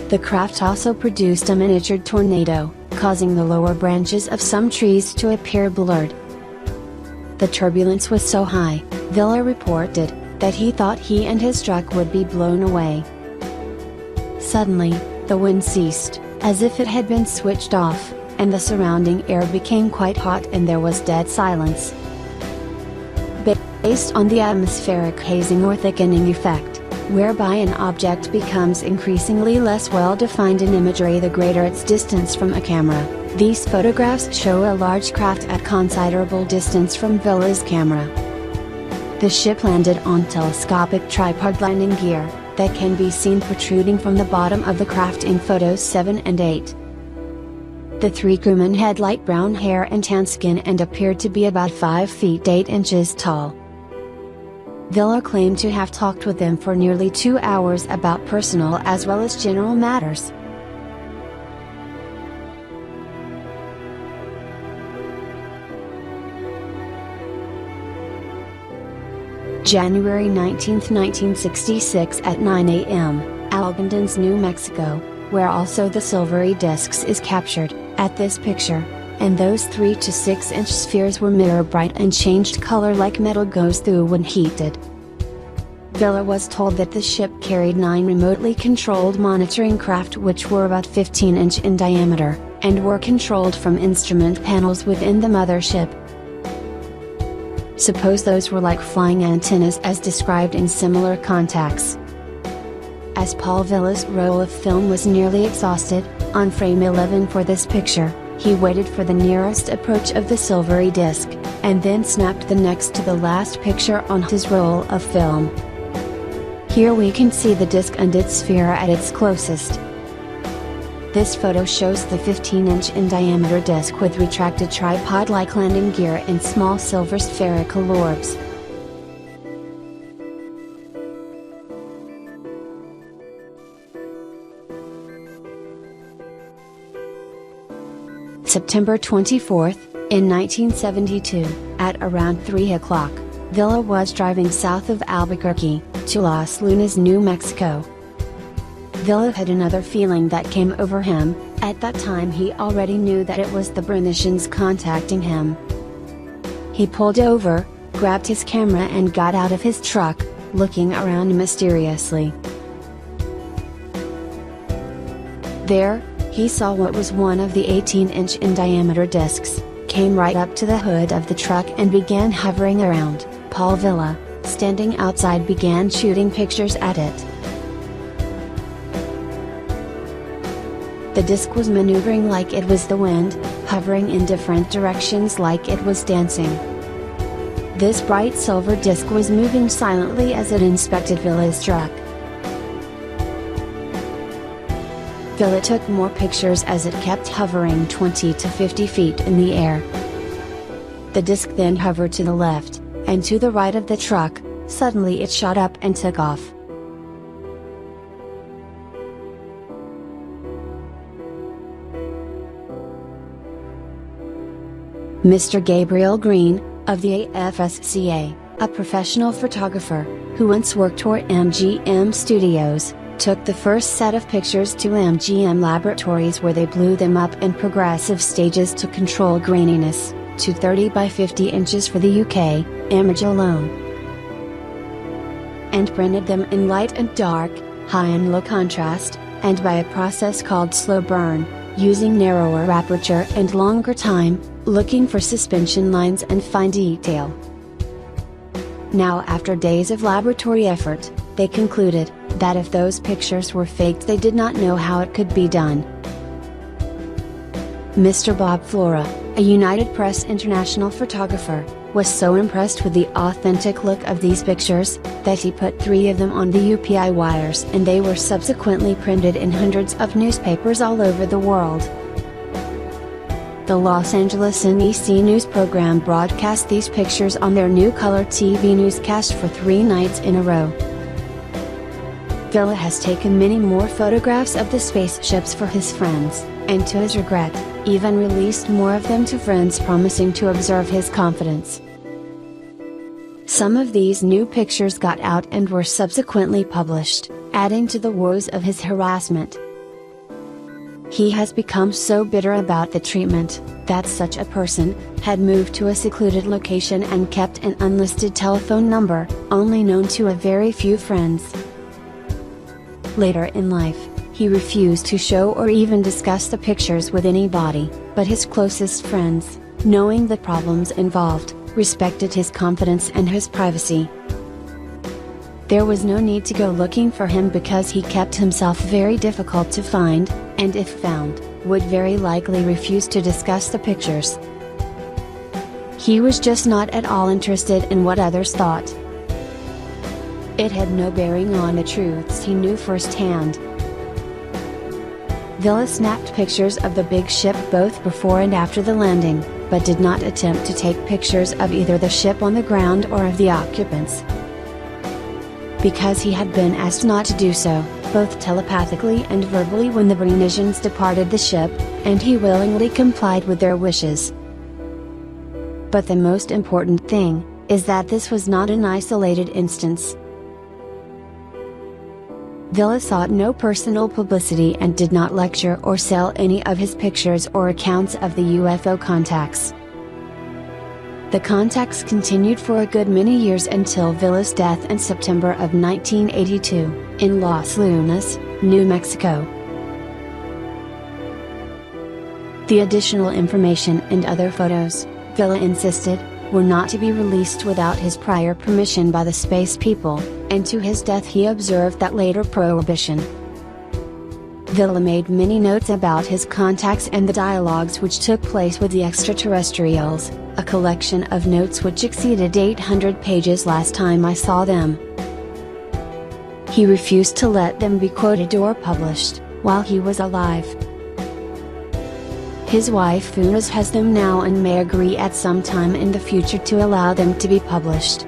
The craft also produced a miniature tornado, causing the lower branches of some trees to appear blurred. The turbulence was so high, Villa reported, that he thought he and his truck would be blown away. Suddenly, the wind ceased, as if it had been switched off, and the surrounding air became quite hot and there was dead silence. Based on the atmospheric hazing or thickening effect, whereby an object becomes increasingly less well-defined in imagery the greater its distance from a camera, these photographs show a large craft at considerable distance from Villa's camera. The ship landed on telescopic tripod landing gear, that can be seen protruding from the bottom of the craft in photos 7 and 8. The 3 crewmen had light brown hair and tan skin and appeared to be about 5 feet 8 inches tall. Villa claimed to have talked with them for nearly 2 hours about personal as well as general matters. January 19, 1966 at 9 a.m., Algondons, New Mexico, where also the silvery discs is captured, at this picture, and those 3 to 6 inch spheres were mirror bright and changed color like metal goes through when heated. Villa was told that the ship carried 9 remotely controlled monitoring craft which were about 15 inch in diameter, and were controlled from instrument panels within the mothership. Suppose those were like flying antennas as described in similar contacts. As Paul Villa's roll of film was nearly exhausted, on frame 11 for this picture, he waited for the nearest approach of the silvery disc, and then snapped the next to the last picture on his roll of film. Here we can see the disc and its sphere at its closest. This photo shows the 15-inch in diameter disc with retracted tripod-like landing gear and small silver spherical orbs. September 24, in 1972, at around 3 o'clock, Villa was driving south of Albuquerque, to Las Lunas, New Mexico. Villa had another feeling that came over him. At that time he already knew that it was the Berenecis contacting him. He pulled over, grabbed his camera and got out of his truck, looking around mysteriously. There, he saw what was one of the 18-inch in diameter discs, came right up to the hood of the truck and began hovering around. Paul Villa, standing outside, began shooting pictures at it. The disc was maneuvering like it was the wind, hovering in different directions like it was dancing. This bright silver disc was moving silently as it inspected Villa's truck. Villa took more pictures as it kept hovering 20 to 50 feet in the air. The disc then hovered to the left, and to the right of the truck. Suddenly it shot up and took off. Mr. Gabriel Green, of the AFSCA, a professional photographer, who once worked for MGM Studios, took the first set of pictures to MGM laboratories where they blew them up in progressive stages to control graininess, to 30 by 50 inches for the UK, image alone, and printed them in light and dark, high and low contrast, and by a process called slow burn, using narrower aperture and longer time, looking for suspension lines and fine detail. Now, after days of laboratory effort, they concluded that if those pictures were faked they did not know how it could be done. Mr. Bob Flora, a United Press International photographer, was so impressed with the authentic look of these pictures, that he put 3 of them on the UPI wires and they were subsequently printed in hundreds of newspapers all over the world. The Los Angeles NEC news program broadcast these pictures on their new color TV newscast for 3 nights in a row. Villa has taken many more photographs of the spaceships for his friends, and to his regret, even released more of them to friends promising to observe his confidence. Some of these new pictures got out and were subsequently published, adding to the woes of his harassment. He has become so bitter about the treatment, that such a person had moved to a secluded location and kept an unlisted telephone number, only known to a very few friends. Later in life, he refused to show or even discuss the pictures with anybody, but his closest friends, knowing the problems involved, respected his confidence and his privacy. There was no need to go looking for him because he kept himself very difficult to find, and if found, would very likely refuse to discuss the pictures. He was just not at all interested in what others thought. It had no bearing on the truths he knew firsthand. Villa snapped pictures of the big ship both before and after the landing, but did not attempt to take pictures of either the ship on the ground or of the occupants. Because he had been asked not to do so, both telepathically and verbally when the Berenicians departed the ship, and he willingly complied with their wishes. But the most important thing, is that this was not an isolated instance. Villa sought no personal publicity and did not lecture or sell any of his pictures or accounts of the UFO contacts. The contacts continued for a good many years until Villa's death in September of 1982, in Los Lunas, New Mexico. The additional information and other photos, Villa insisted, were not to be released without his prior permission by the space people, and to his death he observed that later prohibition. Villa made many notes about his contacts and the dialogues which took place with the extraterrestrials, a collection of notes which exceeded 800 pages last time I saw them. He refused to let them be quoted or published, while he was alive. His wife Funes has them now and may agree at some time in the future to allow them to be published.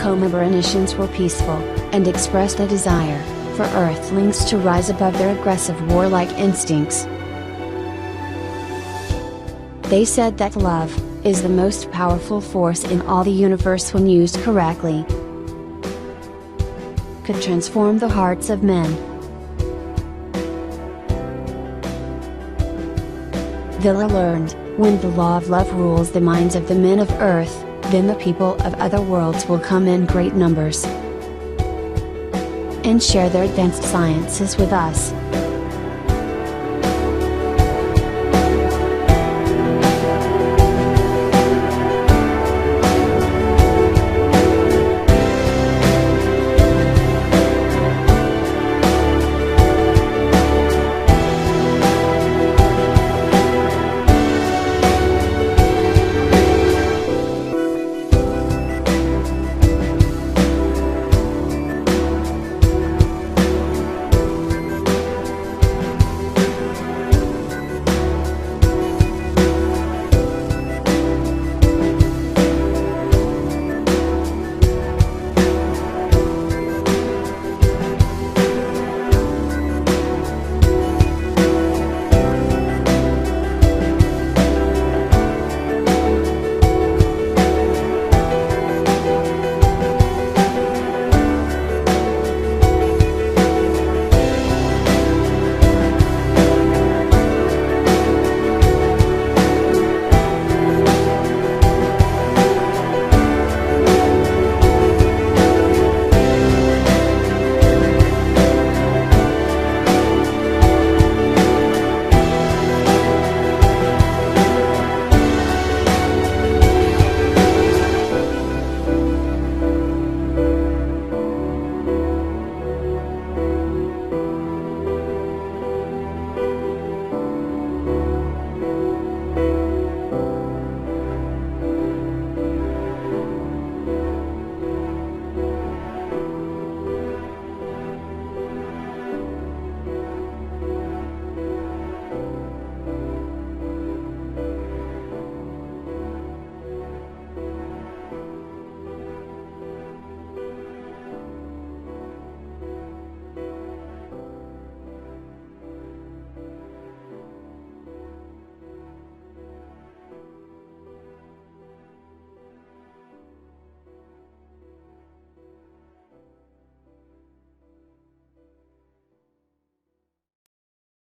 Coma Berenices were peaceful, and expressed a desire for Earthlings to rise above their aggressive warlike instincts. They said that love is the most powerful force in all the universe when used correctly, could transform the hearts of men. Villa learned, when the law of love rules the minds of the men of Earth, then the people of other worlds will come in great numbers and share their advanced sciences with us.